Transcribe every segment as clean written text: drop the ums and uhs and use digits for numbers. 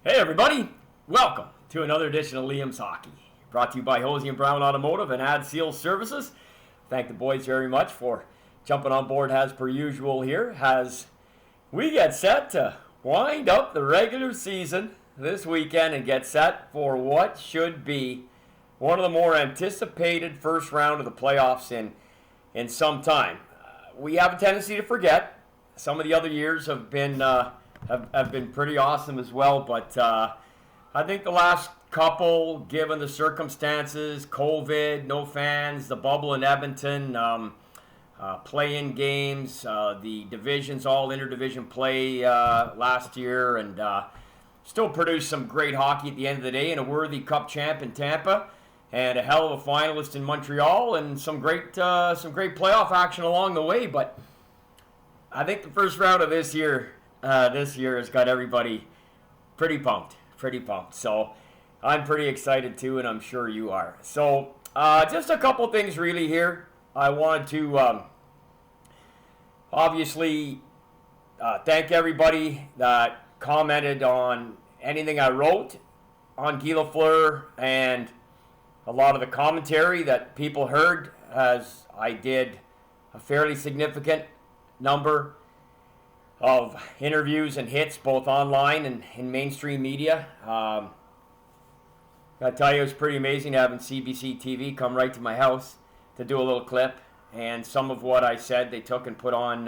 Hey everybody, welcome to another edition of Liam's Hockey. Brought to you by Hosie and Brown Automotive and Ad Seal Services. Thank the boys very much for jumping on board as per usual here as we get set to wind up the regular season this weekend and get set for what should be one of the more anticipated first round of the playoffs in some time. We have a tendency to forget. Some of the other years have been pretty awesome as well, but I think the last couple, given the circumstances, COVID, no fans, the bubble in Edmonton, play-in games, the divisions, all interdivision play last year, and still produced some great hockey at the end of the day, and a worthy Cup champ in Tampa, and a hell of a finalist in Montreal, and some great playoff action along the way. But I think the first round of this year has got everybody pretty pumped. So I'm pretty excited too, and I'm sure you are. So just a couple things really here. I wanted to obviously thank everybody that commented on anything I wrote on Guy Lafleur and a lot of the commentary that people heard, as I did a fairly significant number of interviews and hits both online and in mainstream media. I tell you, it was pretty amazing having CBC TV come right to my house to do a little clip, and some of what I said they took and put on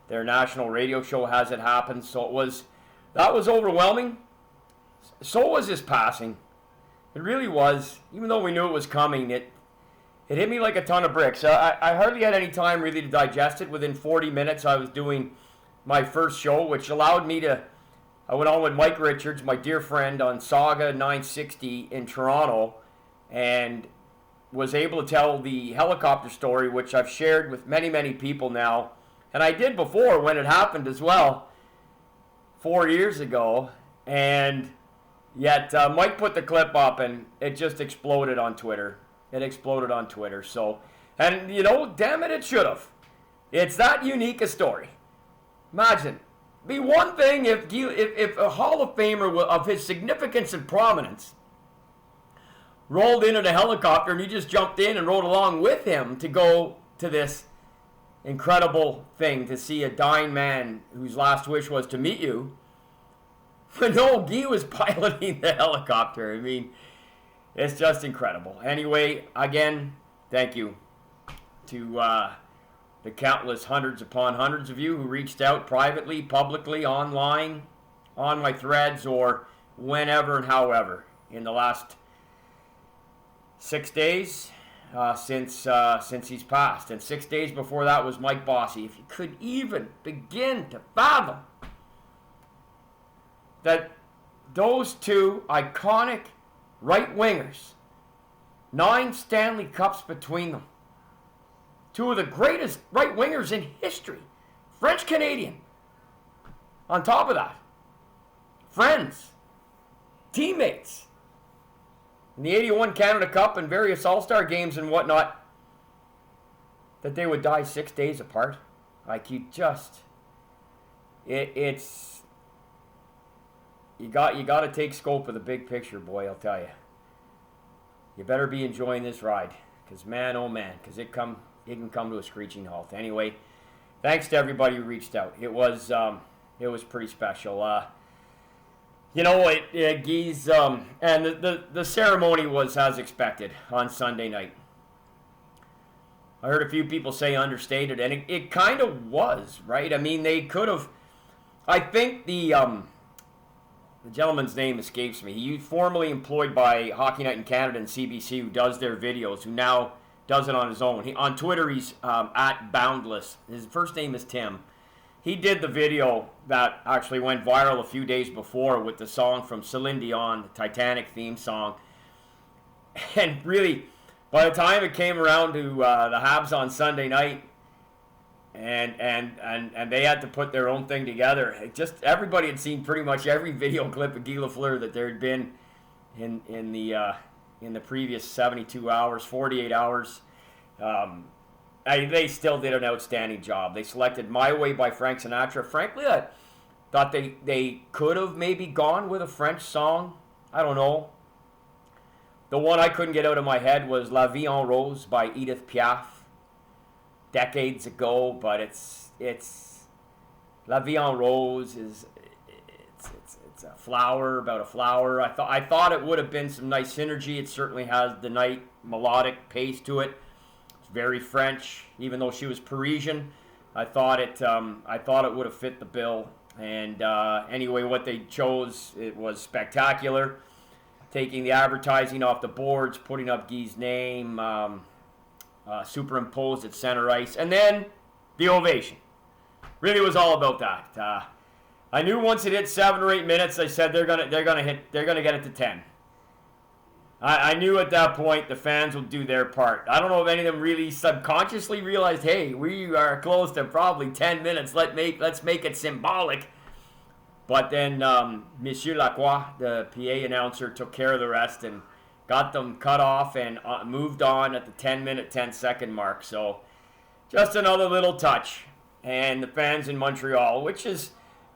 their national radio show Has It Happened. So that was overwhelming. So was his passing. It really was. Even though we knew it was coming, it hit me like a ton of bricks. I hardly had any time really to digest it. Within 40 minutes I was doing my first show, which allowed me to, I went on with Mike Richards, my dear friend, on Saga 960 in Toronto, and was able to tell the helicopter story, which I've shared with many, many people now. And I did before when it happened as well, 4 years ago. And yet Mike put the clip up and it just exploded on Twitter. So, and you know, damn it, it should have. It's that unique a story. Imagine, be one thing if a Hall of Famer of his significance and prominence rolled into the helicopter and you just jumped in and rode along with him to go to this incredible thing, to see a dying man whose last wish was to meet you. But no, Guy was piloting the helicopter. I mean, it's just incredible. Anyway, again, thank you to the countless hundreds upon hundreds of you who reached out privately, publicly, online, on my threads, or whenever and however in the last 6 days since he's passed. And 6 days before that was Mike Bossy. If you could even begin to fathom that those two iconic right wingers, 9 Stanley Cups between them, two of the greatest right wingers in history, French-Canadian. On top of that, friends, teammates, in the 81 Canada Cup and various All-Star games and whatnot, that they would die 6 days apart. Like, you just, it's, you got to take scope of the big picture, boy, I'll tell you. You better be enjoying this ride, because man, oh man, because it can come to a screeching halt. Anyway, thanks to everybody who reached out. It was pretty special. You know, Guy's and the ceremony was as expected on Sunday night. I heard a few people say understated, and it kind of was, right? I mean, they could have. I think the gentleman's name escapes me. He's formerly employed by Hockey Night in Canada and CBC, who does their videos, who now does it on his own. On Twitter, he's at Boundless. His first name is Tim. He did the video that actually went viral a few days before with the song from Celine Dion, the Titanic theme song. And really, by the time it came around to the Habs on Sunday night, and they had to put their own thing together, it just everybody had seen pretty much every video clip of Guy Lafleur that there had been in the previous 72 hours, 48 hours. They still did an outstanding job. They selected My Way by Frank Sinatra. Frankly, Thought they could have maybe gone with a French song. I don't know. The one I couldn't get out of my head was La Vie en Rose by Edith Piaf. Decades ago, but it's La Vie en Rose is it's a flower about a flower. I thought it would have been some nice synergy. It certainly has the night melodic pace to it. It's very French, even though she was Parisian. I thought it would have fit the bill. And anyway, what they chose, it was spectacular. Taking the advertising off the boards, putting up Guy's name, superimposed at center ice, and then the ovation. Really was all about that. I knew once it hit 7 or 8 minutes, I said they're gonna get it to 10. I knew at that point the fans would do their part. I don't know if any of them really subconsciously realized, hey, we are close to probably 10 minutes. Let's make it symbolic. But then Monsieur Lacroix, the PA announcer, took care of the rest and got them cut off and moved on at the 10-minute, 10-second mark. So just another little touch. And the fans in Montreal, which is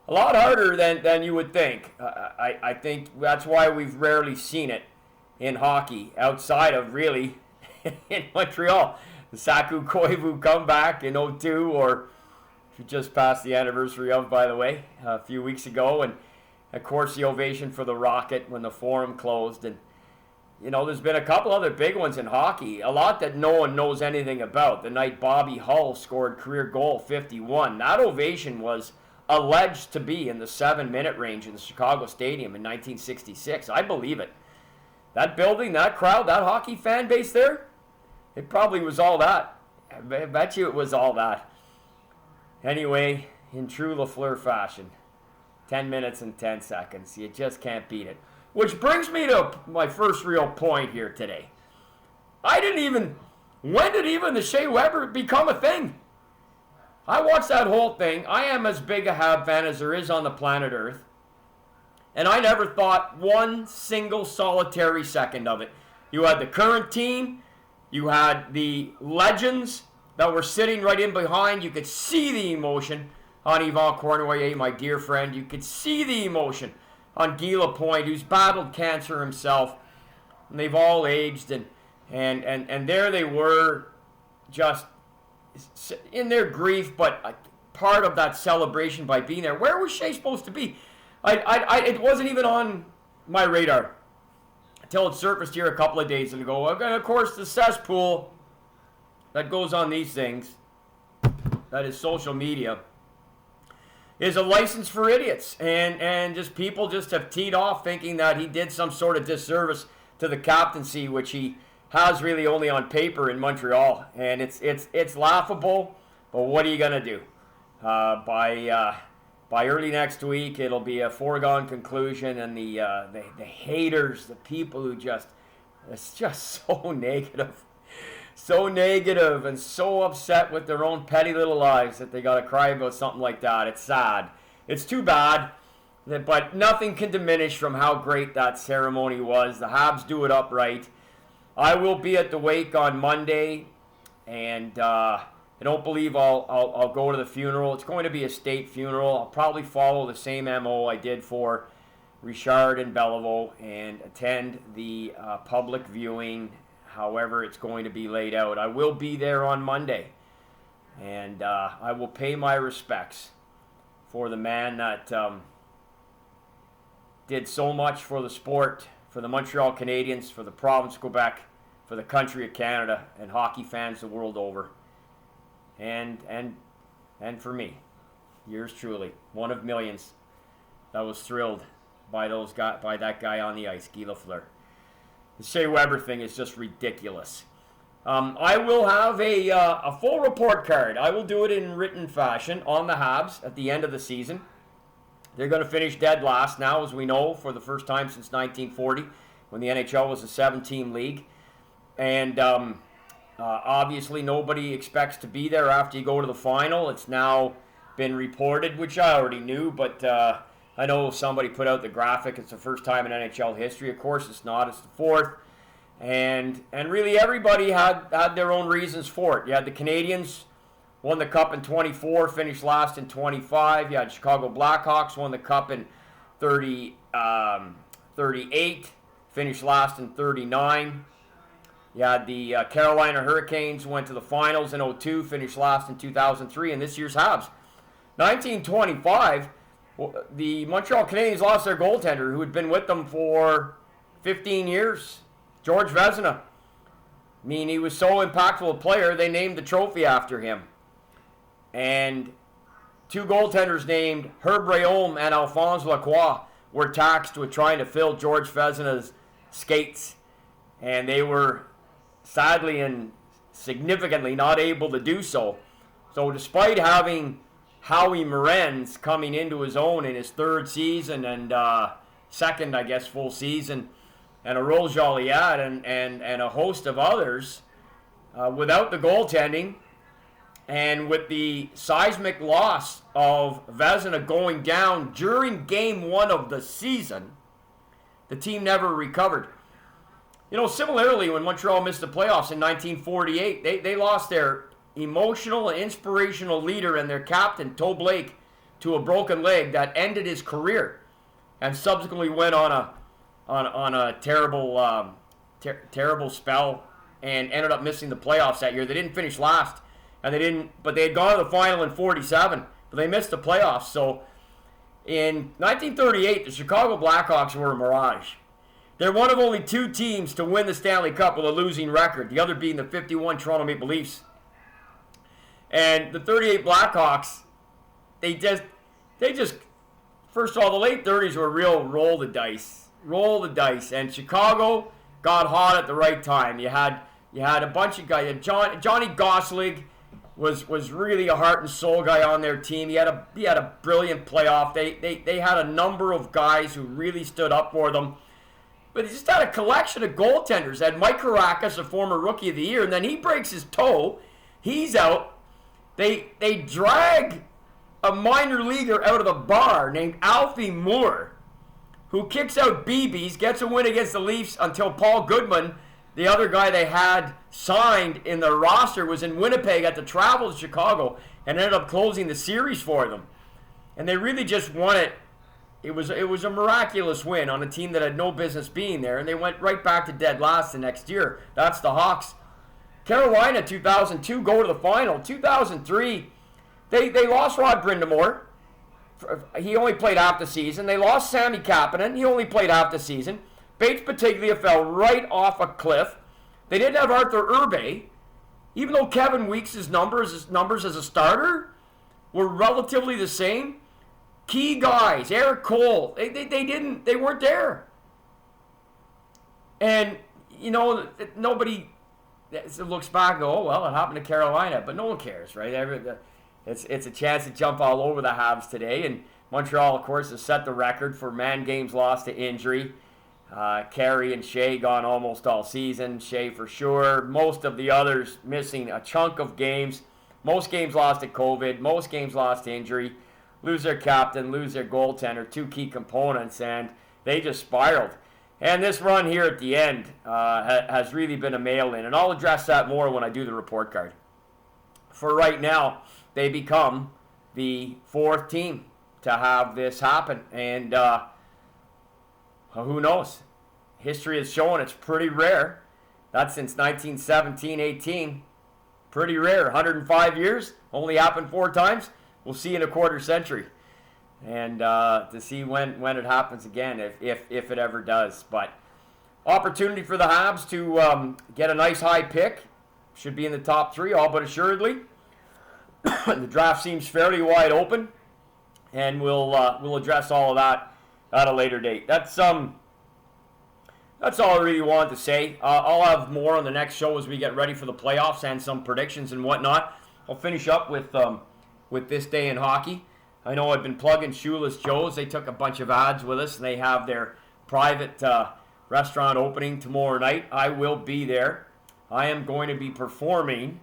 a lot harder than you would think. I think that's why we've rarely seen it in hockey outside of really in Montreal. The Saku Koivu comeback in 2002, or we just passed the anniversary of, by the way, a few weeks ago. And, of course, the ovation for the Rocket when the Forum closed. And, you know, there's been a couple other big ones in hockey, a lot that no one knows anything about. The night Bobby Hull scored career goal 51. That ovation was alleged to be in the 7-minute range in the Chicago Stadium in 1966. I believe it. That building, that crowd, that hockey fan base there, it probably was all that. I bet you it was all that. Anyway, in true Lafleur fashion, 10 minutes and 10 seconds. You just can't beat it. Which brings me to my first real point here today. When did even the Shea Weber become a thing? I watched that whole thing. I am as big a Hab fan as there is on the planet Earth. And I never thought one single solitary second of it. You had the current team. You had the legends that were sitting right in behind. You could see the emotion on Yvan Cournoyer, my dear friend. You could see the emotion on Guy Lafleur, who's battled cancer himself. And they've all aged. And there they were, just in their grief, but part of that celebration by being there. Where was Shea supposed to be? It wasn't even on my radar until it surfaced here a couple of days ago. And of course, the cesspool that goes on these things, that is social media, is a license for idiots. And just people just have teed off thinking that he did some sort of disservice to the captaincy, which he has really only on paper in Montreal. And it's laughable, but what are you going to do? By early next week, it'll be a foregone conclusion, and the haters, the people who it's just so negative and so upset with their own petty little lives that they got to cry about something like that. It's sad. It's too bad, but nothing can diminish from how great that ceremony was. The Habs do it upright. I will be at the wake on Monday, and I don't believe I'll go to the funeral. It's going to be a state funeral. I'll probably follow the same MO I did for Richard and Bellevaux and attend the public viewing, however it's going to be laid out. I will be there on Monday, and I will pay my respects for the man that did so much for the sport, for the Montreal Canadiens, for the province of Quebec, for the country of Canada, and hockey fans the world over. And for me, yours truly, one of millions that was thrilled by that guy on the ice, Guy Lafleur. The Shea Weber thing is just ridiculous. I will have a full report card. I will do it in written fashion on the Habs at the end of the season. They're going to finish dead last now, as we know, for the first time since 1940, when the NHL was a 7-team league. And obviously, nobody expects to be there after you go to the final. It's now been reported, which I already knew, but I know somebody put out the graphic. It's the first time in NHL history. Of course, it's not. It's the fourth. And really, everybody had their own reasons for it. You had the Canadians won the Cup in 24, finished last in 25. You had Chicago Blackhawks, won the Cup in 38, finished last in 39. You had the Carolina Hurricanes, went to the finals in 02, finished last in 2003, and this year's Habs. 1925, the Montreal Canadiens lost their goaltender who had been with them for 15 years, George Vezina. I mean, he was so impactful a player, they named the trophy after him. And two goaltenders named Herb Réaume and Alphonse Lacroix were tasked with trying to fill George Vezina's skates. And they were sadly and significantly not able to do so. So despite having Howie Morenz coming into his own in his third season and second, I guess, full season, and a Rose Joliet and a host of others, without the goaltending and with the seismic loss of Vezina going down during Game 1 of the season, the team never recovered. You know, similarly, when Montreal missed the playoffs in 1948, they lost their emotional and inspirational leader and their captain, Toe Blake, to a broken leg that ended his career, and subsequently went on a terrible terrible spell and ended up missing the playoffs that year. They didn't finish last, but they had gone to the final in 47, but they missed the playoffs. So in 1938, the Chicago Blackhawks were a mirage. They're one of only two teams to win the Stanley Cup with a losing record, the other being the 51 Toronto Maple Leafs. And the 38 Blackhawks, they just, first of all, the late 30s were a real roll the dice. And Chicago got hot at the right time. You had a bunch of guys. Johnny Gosling was really a heart and soul guy on their team. He had a brilliant playoff. They had a number of guys who really stood up for them. But he just had a collection of goaltenders. They had Mike Caracas, a former Rookie of the Year, and then he breaks his toe. He's out. They drag a minor leaguer out of the bar named Alfie Moore, who kicks out BBs, gets a win against the Leafs until Paul Goodman, the other guy they had signed in the roster, was in Winnipeg at the travel to Chicago and ended up closing the series for them. And they really just won it. It was a miraculous win on a team that had no business being there, and they went right back to dead last the next year. That's the Hawks. Carolina, 2002, go to the final. 2003, they lost Rod Brindamore. He only played half the season. They lost Sammy Kapanen. He only played half the season. Bates Patiglia fell right off a cliff. They didn't have Arthur Urbe. Even though Kevin Weeks' numbers as a starter were relatively the same, key guys, Eric Cole, they weren't there. And, you know, nobody looks back and go, oh, well, it happened to Carolina. But no one cares, right? It's a chance to jump all over the Habs today. And Montreal, of course, has set the record for man games lost to injury. Carey and Shea gone almost all season. Shea for sure. Most of the others missing a chunk of games. Most games lost to COVID. Most games lost to injury. Lose their captain, lose their goaltender, two key components, and they just spiraled. And this run here at the end has really been a mail-in, and I'll address that more when I do the report card. For right now, they become the fourth team to have this happen, and who knows? History has shown it's pretty rare. That's since 1917-18. Pretty rare. 105 years, only happened 4 times. We'll see in a quarter century, and to see when it happens again, if it ever does. But opportunity for the Habs to get a nice high pick. Should be in the top 3, all but assuredly. The draft seems fairly wide open, and we'll address all of that at a later date. That's all I really wanted to say. I'll have more on the next show as we get ready for the playoffs and some predictions and whatnot. I'll finish up with this day in hockey. I know I've been plugging Shoeless Joe's. They took a bunch of ads with us, and they have their private restaurant opening tomorrow night. I will be there. I am going to be performing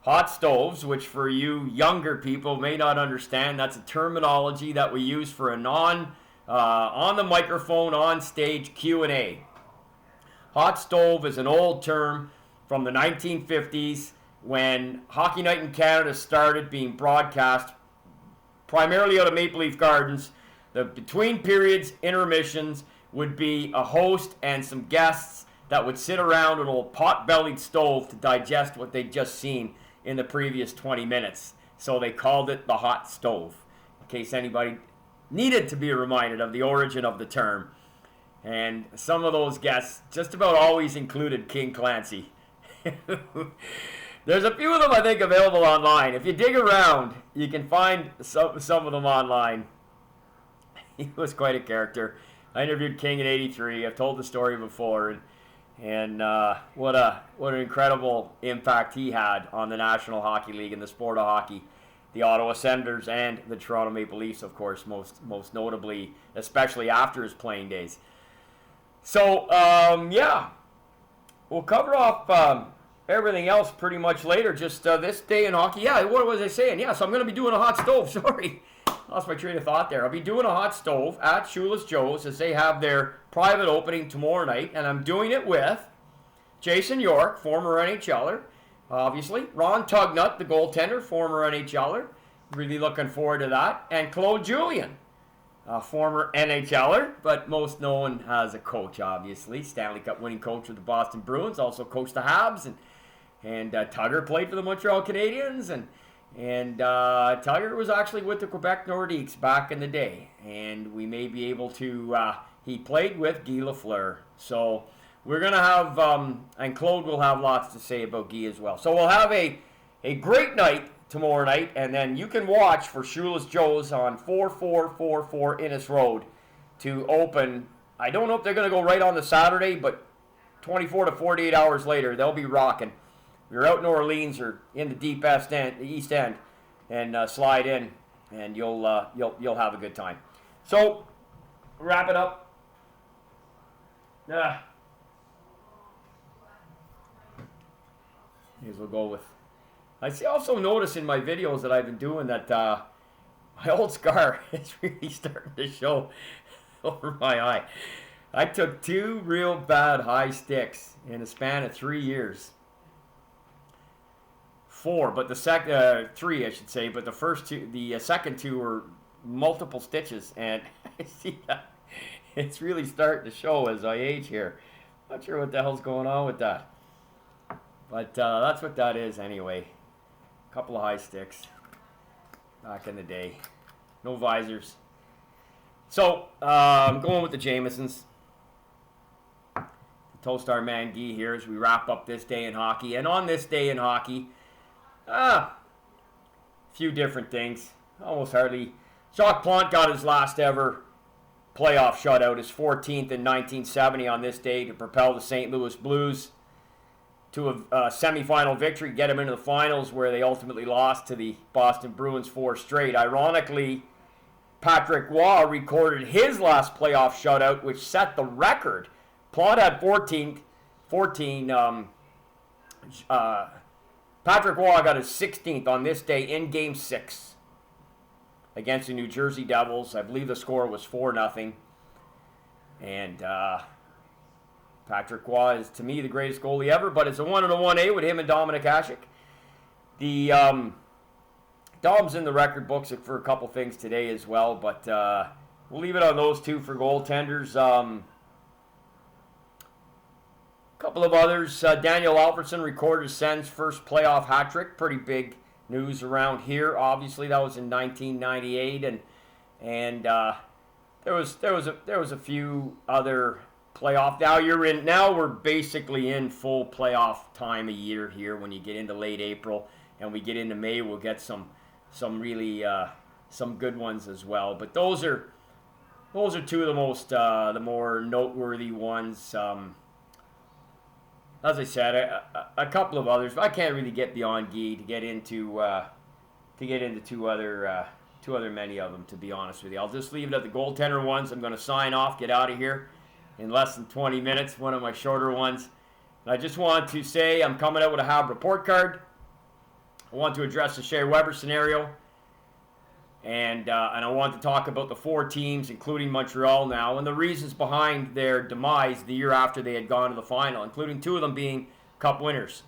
hot stoves, which for you younger people may not understand. That's a terminology that we use for a on the microphone, on stage Q&A. Hot stove is an old term from the 1950s when Hockey Night in Canada started being broadcast primarily out of Maple Leaf Gardens, the between periods, intermissions, would be a host and some guests that would sit around an old pot-bellied stove to digest what they'd just seen in the previous 20 minutes. So they called it the hot stove, in case anybody needed to be reminded of the origin of the term. And some of those guests just about always included King Clancy. There's a few of them, I think, available online. If you dig around, you can find some of them online. He was quite a character. I interviewed King in '83. I've told the story before, and what an incredible impact he had on the National Hockey League and the sport of hockey. The Ottawa Senators and the Toronto Maple Leafs, of course, most notably, especially after his playing days. So, yeah, we'll cover off everything else pretty much later. Just this day in hockey. Yeah, what was I saying? Yeah, so I'm going to be doing a hot stove. Sorry. Lost my train of thought there. I'll be doing a hot stove at Shoeless Joe's as they have their private opening tomorrow night. And I'm doing it with Jason York, former NHLer. Obviously. Ron Tugnut, the goaltender, former NHLer. Really looking forward to that. And Claude Julien, a former NHLer, but most known as a coach, obviously. Stanley Cup winning coach with the Boston Bruins. Also coached the Habs. And Tugger played for the Montreal Canadiens. And Tugger was actually with the Quebec Nordiques back in the day. And we may be able to... he played with Guy Lafleur. So we're going to have... and Claude will have lots to say about Guy as well. So we'll have a great night tomorrow night. And then you can watch for Shoeless Joe's on 4444 Innis Road to open. I don't know if they're going to go right on the Saturday, but 24 to 48 hours later, they'll be rocking. You're out in Orleans or in the deep East End, and slide in, and you'll have a good time. So, wrap it up. Here's we'll go with. I also notice in my videos that I've been doing that my old scar is really starting to show over my eye. I took 2 real bad high sticks in a span of 3 years. 4, but the 3, I should say. But the second 2 were multiple stitches, and I see that it's really starting to show as I age here. Not sure what the hell's going on with that, but that's what that is anyway. A couple of high sticks back in the day, no visors. So I'm going with the Jamesons. Toast our man Guy here as we wrap up this day in hockey, and on this day in hockey. Few different things. Almost hardly. Jacques Plante got his last ever playoff shutout, his 14th in 1970 on this day to propel the St. Louis Blues to a semifinal victory, get them into the finals where they ultimately lost to the Boston Bruins 4 straight. Ironically, Patrick Roy recorded his last playoff shutout, which set the record. Plante had 14. Patrick Roy got his 16th on this day in Game 6 against the New Jersey Devils. I believe the score was 4-0. And Patrick Roy is, to me, the greatest goalie ever, but it's a 1-1A with him and Dominic Hasek. The Dom's in the record books for a couple things today as well, but we'll leave it on those 2 for goaltenders. Couple of others. Daniel Alfredsson recorded his Sens' first playoff hat trick. Pretty big news around here. Obviously, that was in 1998, and there was a few other playoff. Now we're basically in full playoff time of year here. When you get into late April and we get into May, we'll get some really some good ones as well. But those are 2 of the more noteworthy ones. As I said, a couple of others, but I can't really get beyond Guy to get into two other many of them, to be honest with you. I'll just leave it at the goaltender ones. I'm going to sign off, get out of here in less than 20 minutes, one of my shorter ones. And I just want to say I'm coming out with a Hab report card. I want to address the Shea Weber scenario. And I want to talk about the 4 teams, including Montreal now, and the reasons behind their demise the year after they had gone to the final, including 2 of them being Cup winners.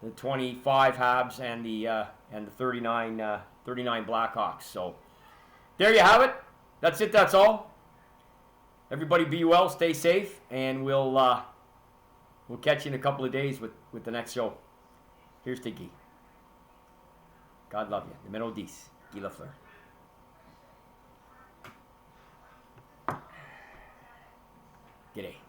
the 25 Habs and the 39 Blackhawks. So there you have it. That's it. That's all. Everybody be well, stay safe, and we'll catch you in a couple of days with the next show. Here's to Guy. God love you. Numero 10, Guy Lafleur. G'day.